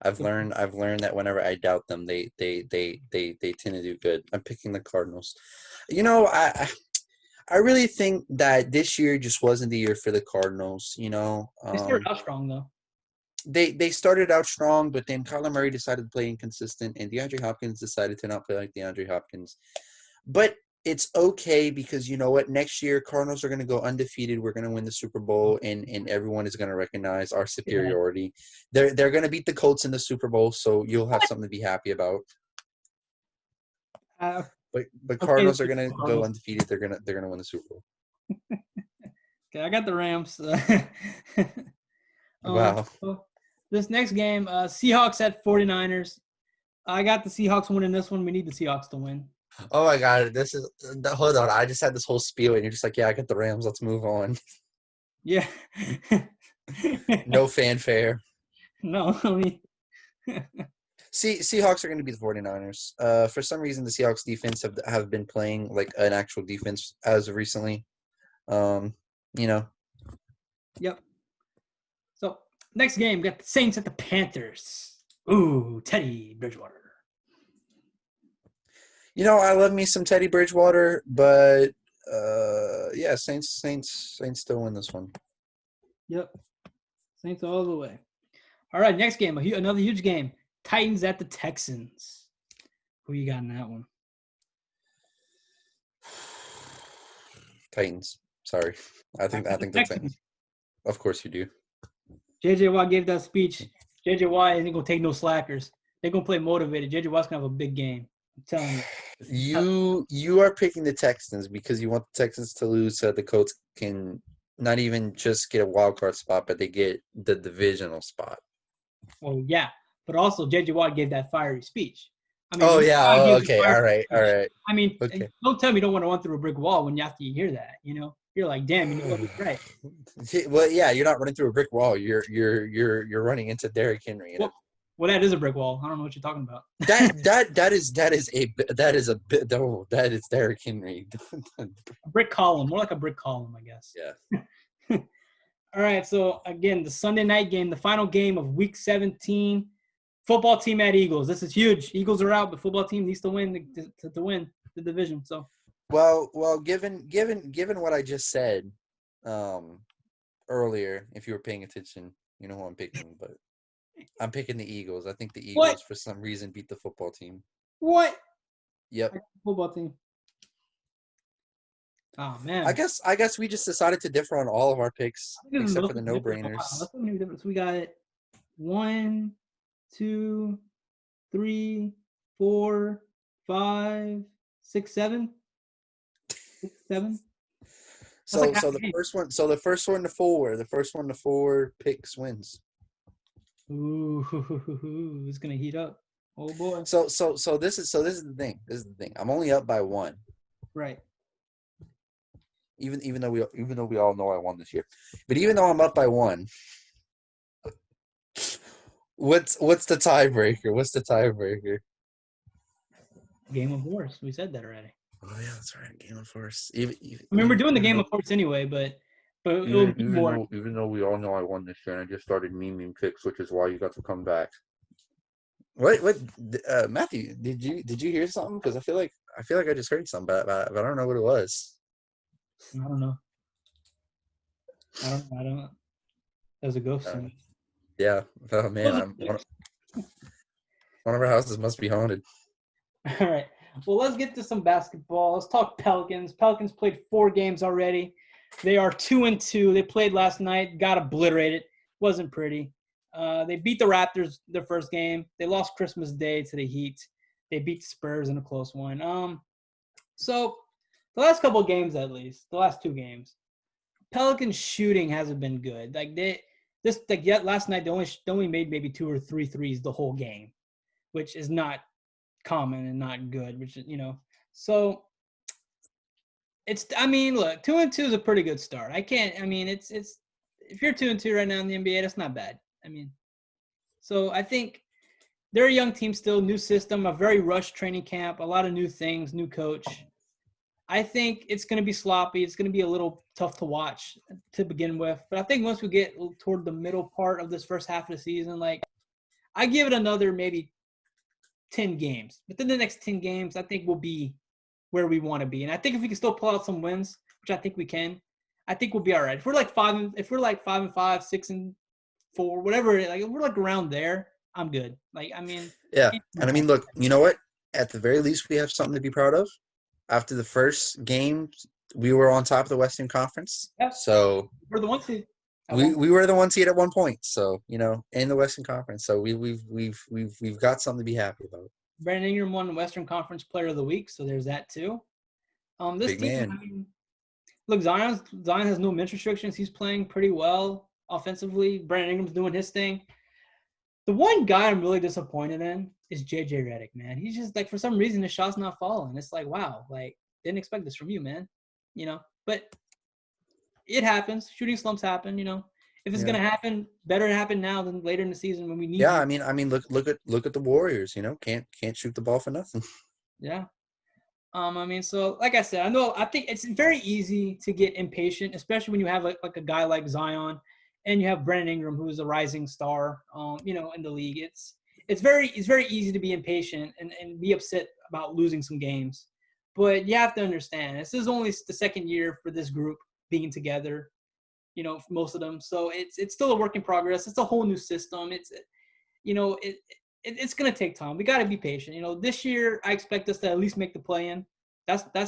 I've learned that whenever I doubt them, they tend to do good. I'm picking the Cardinals. I really think that this year just wasn't the year for the Cardinals. They started out strong though. They started out strong, but then Kyler Murray decided to play inconsistent, and DeAndre Hopkins decided to not play like DeAndre Hopkins. But it's okay because you know what? Next year, Cardinals are going to go undefeated. We're going to win the Super Bowl, and everyone is going to recognize our superiority. Yeah. They're going to beat the Colts in the Super Bowl, so you'll have something to be happy about. But Cardinals are going to go undefeated. They're going to win the Super Bowl. Okay, I got the Rams. Wow. So this next game, Seahawks at 49ers. I got the Seahawks winning this one. We need the Seahawks to win. Oh my God! Hold on. I just had this whole spiel, and you're just like, "Yeah, I got the Rams. Let's move on." Yeah. No fanfare. No, I mean. Seahawks are going to be the 49ers. For some reason, the Seahawks defense have been playing like an actual defense as of recently. Yep. So next game, we got the Saints at the Panthers. Ooh, Teddy Bridgewater. I love me some Teddy Bridgewater, but yeah, Saints still win this one. Yep, Saints all the way. All right, next game, another huge game. Titans at the Texans. Who you got in that one? Titans. Sorry, I think the Titans. Of course you do. J.J. Watt gave that speech. J.J. Watt ain't gonna take no slackers. They're gonna play motivated. J.J. Watt's gonna have a big game. I'm telling you. You are picking the Texans because you want the Texans to lose so the Colts can not even just get a wild card spot, but they get the divisional spot. Well, yeah, but also J.J. Watt gave that fiery speech. I mean, okay, all right. I mean, okay. Don't tell me you don't want to run through a brick wall when after you hear that. You're like, damn, you know what was right. Well, yeah, you're not running through a brick wall. You're running into Derrick Henry. Well, that is a brick wall. I don't know what you're talking about. That is Derrick Henry. A brick column, more like a brick column, I guess. Yeah. All right. So again, the Sunday night game, the final game of Week 17. Football team at Eagles. This is huge. Eagles are out, but football team needs to win to win the division. So. Well, given what I just said earlier, if you were paying attention, you know who I'm picking, but I'm picking the Eagles. I think the Eagles, for some reason, beat the football team. What? Yep. Football team. Oh, man. I guess we just decided to differ on all of our picks, except for the no-brainers. So we got 1, 2, 3, 4, 5, 6, 7. 6, 7. So the first one to four picks wins. Ooh, it's gonna heat up. Oh boy. So this is the thing. This is the thing. I'm only up by 1. Right. Even though we all know I won this year, but even though I'm up by 1, what's the tiebreaker? What's the tiebreaker? Game of Horse. We said that already. Oh yeah, that's right. Game of Horse. We're doing the Game of Horse anyway, but it'll be more. Even though we all know I won this year, and I just started memeing picks, which is why you got to come back. What? Matthew, did you hear something? Because I feel like I just heard something, but I don't know what it was. I don't know. There's a ghost in it. Yeah. Oh man, one of our houses must be haunted. All right. Well, let's get to some basketball. Let's talk Pelicans. Pelicans played 4 games already. They are 2-2. They played last night. Got obliterated. Wasn't pretty. They beat the Raptors their first game. They lost Christmas Day to the Heat. They beat the Spurs in a close one. So the last couple of games, at least the last 2 games, Pelicans shooting hasn't been good. Last night they only made maybe 2 or 3 threes the whole game, which is not common and not good. So look, 2-2 is a pretty good start. It's if you're 2-2 right now in the NBA, that's not bad. So I think they're a young team still, new system, a very rushed training camp, a lot of new things, new coach. I think it's going to be sloppy. It's going to be a little tough to watch to begin with. But I think once we get toward the middle part of this first half of the season, I give it another maybe 10 games. Within the next 10 games, I think we'll be where we want to be. And I think if we can still pull out some wins, which I think we can, I think we'll be all right. If we're like 5-5, 6-4, whatever, if we're around there, I'm good. Yeah. And look, you know what? At the very least, we have something to be proud of. After the first game, we were on top of the Western Conference. Yep. So we're the 1 seed. We were the 1 seed at one point. So in the Western Conference. So we've got something to be happy about. Brandon Ingram won the Western Conference Player of the Week, so there's that too. This Big team, man. Look, Zion has no minute restrictions. He's playing pretty well offensively. Brandon Ingram's doing his thing. The one guy I'm really disappointed in is JJ Redick, man. He's just for some reason his shot's not falling. It's wow, didn't expect this from you, man. But it happens. Shooting slumps happen. If it's gonna happen, better to happen now than later in the season when we need. Yeah, look at the Warriors. Can't shoot the ball for nothing. Yeah. So like I said, I think it's very easy to get impatient, especially when you have a guy like Zion. And you have Brandon Ingram, who is a rising star, in the league. It's very easy to be impatient and be upset about losing some games. But you have to understand, this is only the second year for this group being together, most of them. So it's still a work in progress. It's a whole new system. It's going to take time. We got to be patient. This year I expect us to at least make the play-in. That's I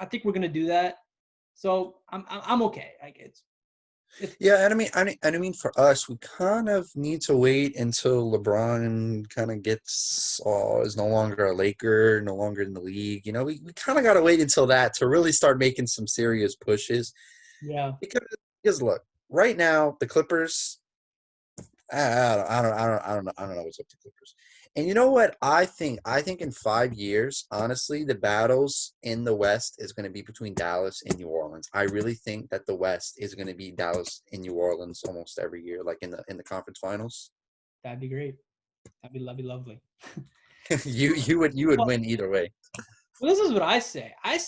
think we're going to do that. So I'm okay. Yeah, and for us, we kind of need to wait until LeBron kind of is no longer a Laker, no longer in the league. We kind of got to wait until that to really start making some serious pushes. Yeah. Because look, right now the Clippers, I don't know what's up to Clippers. And you know what? I think in 5 years, honestly, the battles in the West is going to be between Dallas and New Orleans. I really think that the West is going to be Dallas and New Orleans almost every year, in the conference finals. That'd be great. That'd be lovely. you would win either way. Well, this is what I say. I've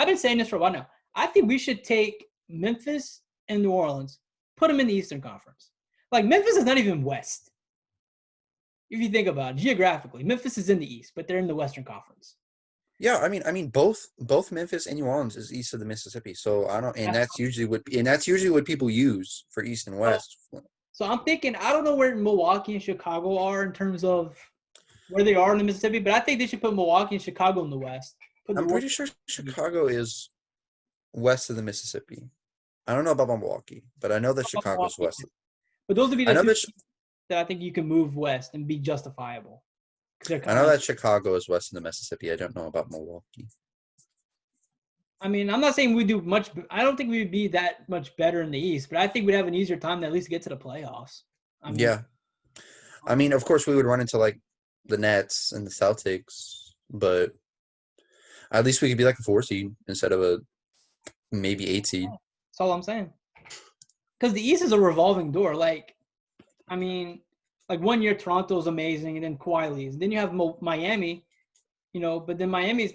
been saying this for a while now. I think we should take Memphis and New Orleans, put them in the Eastern Conference. Memphis is not even West. If you think about it, geographically, Memphis is in the East, but they're in the Western Conference. Yeah, both Memphis and New Orleans is east of the Mississippi. So that's usually what people use for East and West. So I'm thinking, I don't know where Milwaukee and Chicago are in terms of where they are in the Mississippi, but I think they should put Milwaukee and Chicago in the West. I'm pretty sure Chicago is west of the Mississippi. I don't know about Milwaukee, but I know that Chicago's west. But those would be the two that I think you can move west and be justifiable. I know that Chicago is west of the Mississippi. I don't know about Milwaukee. I'm not saying we do much. I don't think we would be that much better in the East, but I think we'd have an easier time to at least get to the playoffs. Yeah. Of course, we would run into the Nets and the Celtics, but at least we could be a 4 seed instead of a maybe 8 seed. That's all I'm saying. Because the East is a revolving door. 1 year Toronto is amazing, and then Kawhi leaves. Then you have Miami, but then Miami's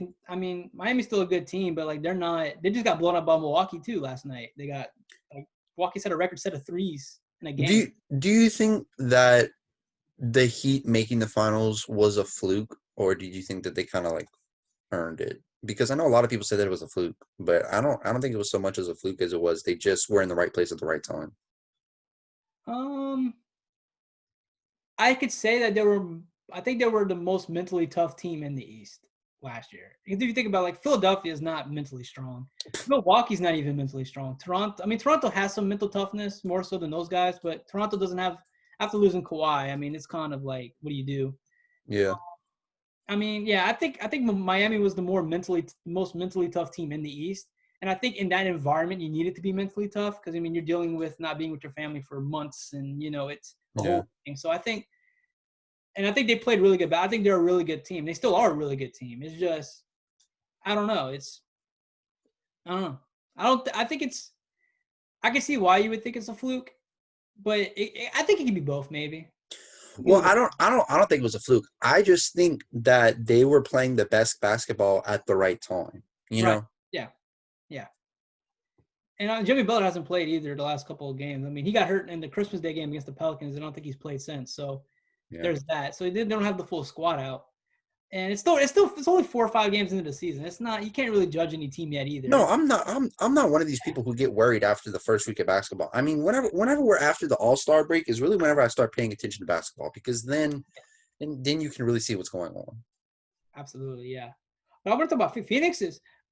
still a good team, but they're not. They just got blown up by Milwaukee too last night. They got Milwaukee set a record set of threes in a game. Do you think that the Heat making the finals was a fluke, or did you think that they kind of earned it? Because I know a lot of people say that it was a fluke, but I don't think it was so much as a fluke as it was they just were in the right place at the right time. I could say that I think they were the most mentally tough team in the East last year. If you think about Philadelphia is not mentally strong. Milwaukee's not even mentally strong. Toronto has some mental toughness more so than those guys, but Toronto doesn't have. after losing Kawhi, I mean, it's kind of like, what do you do? Yeah. I mean, yeah, I think Miami was the most mentally tough team in the East, and I think in that environment you needed to be mentally tough because I mean you're dealing with not being with your family for months, and it's a Yeah. whole thing. So I think they played really good, but I think they're a really good team. They still are a really good team. It's just I don't know. I don't know. I think it's. I can see why you would think it's a fluke, but I think it could be both. Maybe. Well, I don't think it was a fluke. I just think that they were playing the best basketball at the right time. You Right. know? Yeah. Yeah. And Jimmy Butler hasn't played either the last couple of games. I mean, he got hurt in the Christmas Day game against the Pelicans. I don't think he's played since. So Yeah. there's that. So they don't have the full squad out. And it's only 4 or 5 games into the season. It's not, you can't really judge any team yet either. No, I'm not. I'm not one of these people who get worried after the first week of basketball. I mean, whenever we're after the All-Star break is really whenever I start paying attention to basketball because then you can really see what's going on. Absolutely, yeah. But I want to talk about Phoenix.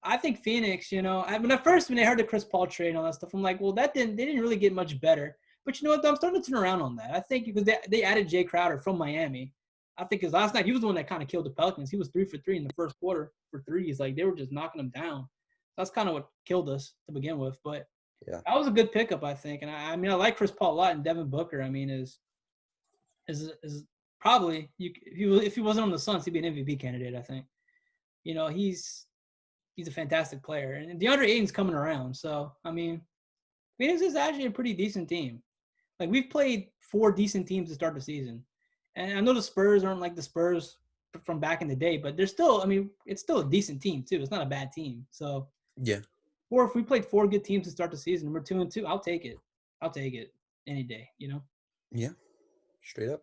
I think Phoenix, when they heard the Chris Paul trade and all that stuff, I'm like, well, they didn't really get much better. But you know what? I'm starting to turn around on that. I think because they added Jay Crowder from Miami. I think because last night he was the one that kind of killed the Pelicans. He was 3 for 3 in the first quarter for threes. Like they were just knocking them down. That's kind of what killed us to begin with. But Yeah. that was a good pickup, I think. And I mean, I like Chris Paul a lot, and Devin Booker. I mean, is probably if he wasn't on the Suns, he'd be an MVP candidate. I think. He's a fantastic player, and DeAndre Ayton's coming around. So I mean, Phoenix is actually a pretty decent team. Like we've played 4 decent teams to start the season, and I know the Spurs aren't like the Spurs from back in the day, but they're still. I mean, it's still a decent team too. It's not a bad team. So Yeah. or if we played 4 good teams to start the season, and we're 2-2, I'll take it. I'll take it any day. Yeah. Straight up.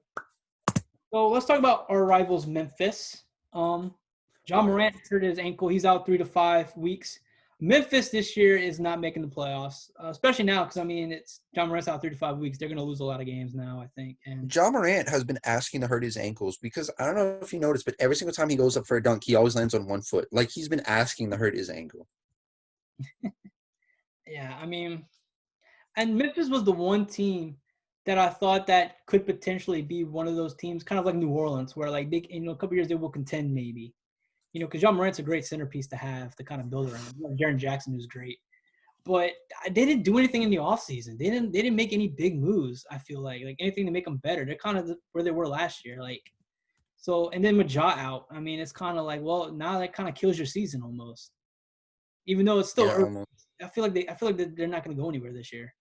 So let's talk about our rivals, Memphis. John Morant hurt his ankle. He's out 3 to 5 weeks. Memphis this year is not making the playoffs, especially now because, I mean, it's John Morant's out 3 to 5 weeks. They're going to lose a lot of games now, I think. And John Morant has been asking to hurt his ankles because I don't know if you noticed, but every single time he goes up for a dunk, he always lands on one foot. Like he's been asking to hurt his ankle. yeah, I mean, and Memphis was the one team that I thought that could potentially be one of those teams, kind of like New Orleans, where like they, a couple years they will contend maybe. Because John Morant's a great centerpiece to have to kind of build around. Jaren Jackson, who's great. But they didn't do anything in the offseason. They didn't make any big moves, I feel like anything to make them better. They're kind of where they were last year. So, and then with Ja out, I mean, it's kind of like, well, now that kind of kills your season almost. Even though it's still early, Almost. I feel like they're not going to go anywhere this year.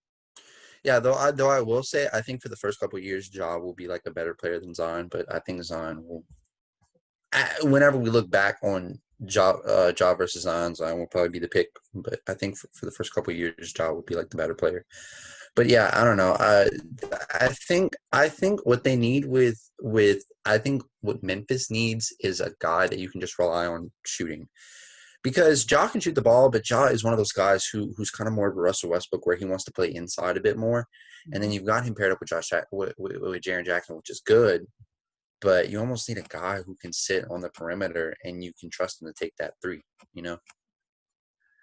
Yeah, though I will say I think for the first couple of years, Ja will be like a better player than Zion, but I think Zion will. Whenever we look back on Ja versus Zion will probably be the pick. But I think for the first couple of years, Ja would be like the better player. But yeah, I don't know. I think what they need I think what Memphis needs is a guy that you can just rely on shooting. Because Ja can shoot the ball, but Ja is one of those guys who's kind of more of a Russell Westbrook where he wants to play inside a bit more. And then you've got him paired up with with Jaren Jackson, which is good. But you almost need a guy who can sit on the perimeter and you can trust him to take that 3,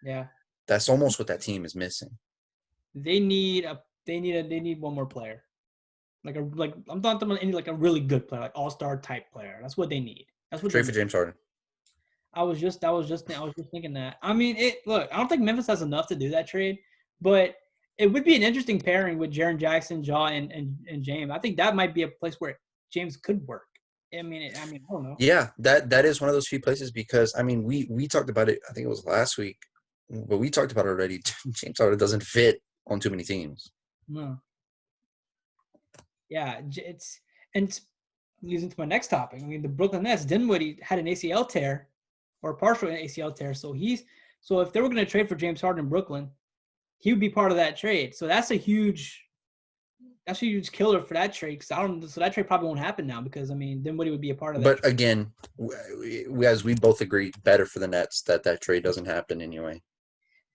Yeah. That's almost what that team is missing. They need one more player. I'm not talking about any like a really good player, like all-star type player. That's what they need. That's what Trade for James Harden. I was just thinking that. I mean, look, I don't think Memphis has enough to do that trade, but it would be an interesting pairing with Jaren Jackson, Ja, and James. I think that might be a place where James could work. I mean, I don't know. Yeah, that is one of those few places because I mean we talked about it. I think it was last week, but we talked about it already. James Harden doesn't fit on too many teams. No. Yeah, it's leads into my next topic. I mean, the Brooklyn Nets, Dinwiddie had an ACL tear or a partial ACL tear, so if they were going to trade for James Harden in Brooklyn, he would be part of that trade. So that's a huge killer for that trade. So that trade probably won't happen now because I mean Dinwiddie would be a part of that. But again, as we both agree, better for the Nets that trade doesn't happen anyway.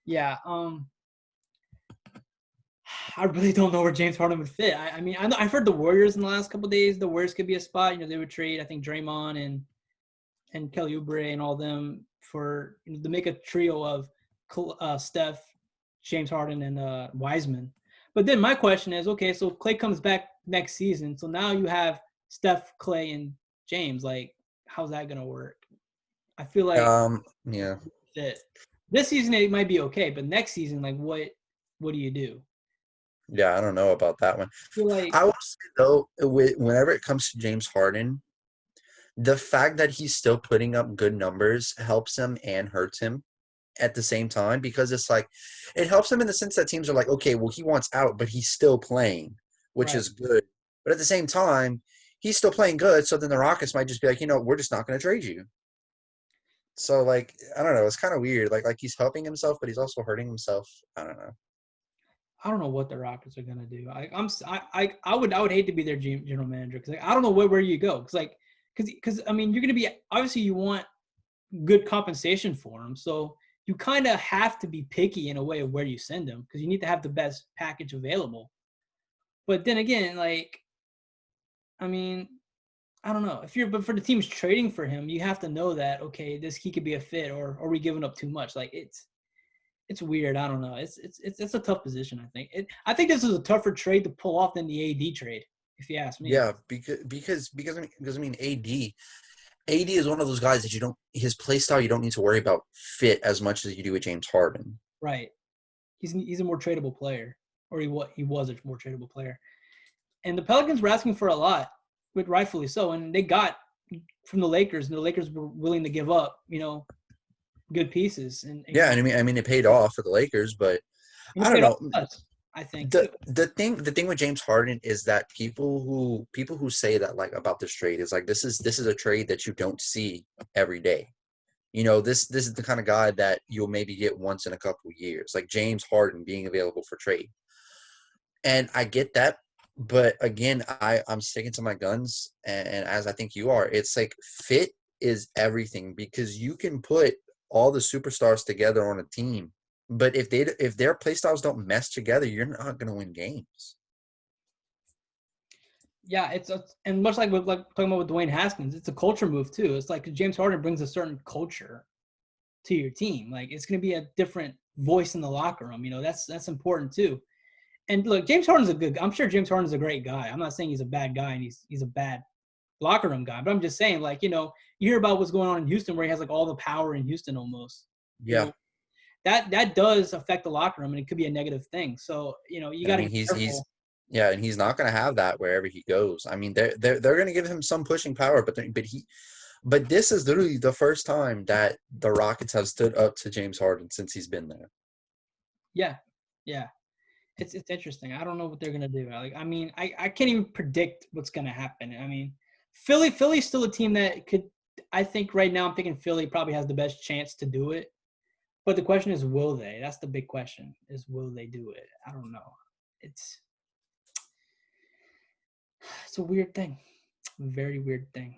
Yeah. I really don't know where James Harden would fit. I mean, I've heard the Warriors in the last couple of days. The Warriors could be a spot. They would trade, I think, Draymond and Kelly Oubre and all them for to make a trio of Steph, James Harden, and Wiseman. But then my question is, okay, so Clay comes back next season. So now you have Steph, Clay, and James. Like, how's that gonna work? I feel like Yeah. that this season it might be okay, but next season, like, what do you do? Yeah, I don't know about that one. I feel like I will say though, whenever it comes to James Harden, the fact that he's still putting up good numbers helps him and hurts him at the same time, because it's like it helps him in the sense that teams are like, okay, well, he wants out, but he's still playing, which right. is good. But at the same time, he's still playing good, so then the Rockets might just be like, we're just not going to trade you. So like, I don't know, it's kind of weird. Like he's helping himself, but he's also hurting himself. I don't know. I don't know what the Rockets are gonna do. I would hate to be their general manager because like, I don't know where you go because I mean you're gonna be obviously you want good compensation for him, so you kind of have to be picky in a way of where you send him because you need to have the best package available. But then again, like I mean, I don't know but for the teams trading for him, you have to know that okay, this he could be a fit or are we giving up too much? Like it's weird. I don't know. It's a tough position. I think. I think this is a tougher trade to pull off than the AD trade, if you ask me. Yeah, because AD is one of those guys that you don't his play style you don't need to worry about fit as much as you do with James Harden. Right. He's a more tradable player, or he was a more tradable player. And the Pelicans were asking for a lot, but rightfully so. And they got from the Lakers, and the Lakers were willing to give up, good pieces. And Yeah, and I mean it paid off for the Lakers, but and I it don't paid off know. for us, I think too. The thing with James Harden is that people who say that like about this trade is like this is a trade that you don't see every day. This is the kind of guy that you'll maybe get once in a couple of years, like James Harden being available for trade. And I get that, but again, I'm sticking to my guns, and as I think you are, it's like fit is everything because you can put all the superstars together on a team, but if their play styles don't mesh together, you're not going to win games. Yeah, and much like talking about with Dwayne Haskins, it's a culture move too. It's like James Harden brings a certain culture to your team. Like it's going to be a different voice in the locker room. That's important too. And look, James Harden's I'm sure James Harden's a great guy. I'm not saying he's a bad guy and he's a bad locker room guy, but I'm just saying like, you hear about what's going on in Houston where he has like all the power in Houston almost. You Yeah, know, that does affect the locker room and it could be a negative thing. So, you and I got to mean be he's careful. yeah, and he's not going to have that wherever he goes. I mean they're going to give him some pushing power, but this is literally the first time that the Rockets have stood up to James Harden since he's been there. Yeah. Yeah. It's interesting. I don't know what they're gonna do. Like, I mean, I can't even predict what's gonna happen. I mean, Philly's still a team that could. I think right now I'm thinking Philly probably has the best chance to do it. But the question is, will they? That's the big question. Is will they do it? I don't know. It's it's a weird thing. A very weird thing.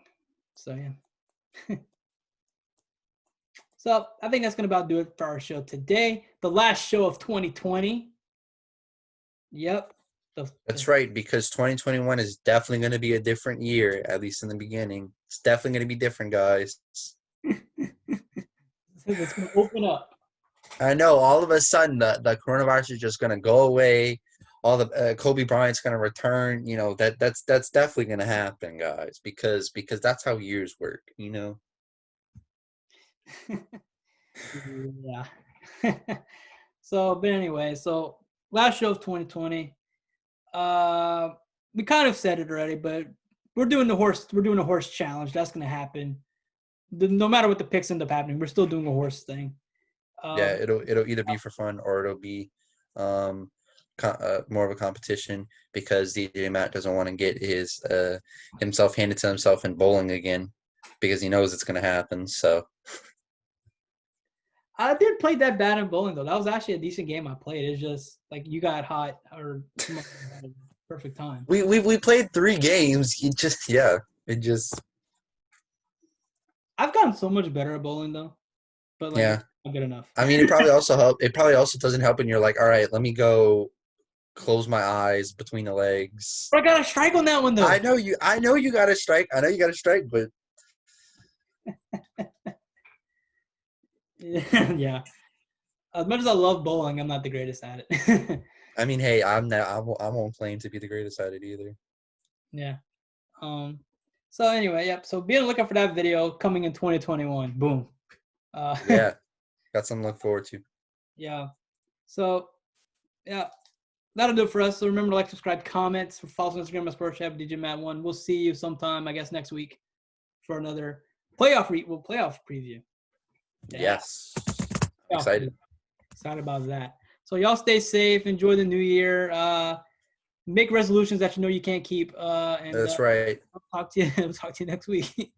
So yeah. So I think that's gonna about do it for our show today. The last show of 2020. Yep. That's right, because 2021 is definitely going to be a different year, at least in the beginning. It's definitely going to be different, guys. It's gonna open up. I know all of a sudden the coronavirus is just going to go away. All the Kobe Bryant's going to return. That's definitely going to happen, guys, because that's how years work. Yeah. But anyway, last show of 2020. We kind of said it already, but we're doing a horse challenge. That's gonna happen. No matter what the picks end up happening, we're still doing a horse thing. Yeah, it'll either be for fun or it'll be um, more of a competition because DJ Matt doesn't want to get himself handed to himself in bowling again because he knows it's going to happen. So I did play that bad in bowling though. That was actually a decent game I played. It's just like you got hot or had a perfect time. we played 3 games. It just I've gotten so much better at bowling though, but like yeah. it's not good enough. I mean, it probably also help. It probably also doesn't help when you're like, all right, let me go close my eyes between the legs. But I got a strike on that one though. I know you. I know you got to strike. I know you got to strike, but Yeah. As much as I love bowling, I'm not the greatest at it. I mean, hey, I won't claim to be the greatest at it either. Yeah. So anyway, yep. So be on the lookout for that video coming in 2021. Boom. Yeah, got something to look forward to. Yeah. So yeah, that'll do it for us. So remember to like, subscribe, comments, follow us on Instagram at Sports Chat, DJ Matt One. We'll see you sometime, I guess, next week for another playoff preview. Yeah. Yes, I'm Playoff excited. preview. Excited about that. So y'all stay safe. Enjoy the new year. Make resolutions that you know you can't keep. And That's right. I'll talk to you. I'll talk to you next week.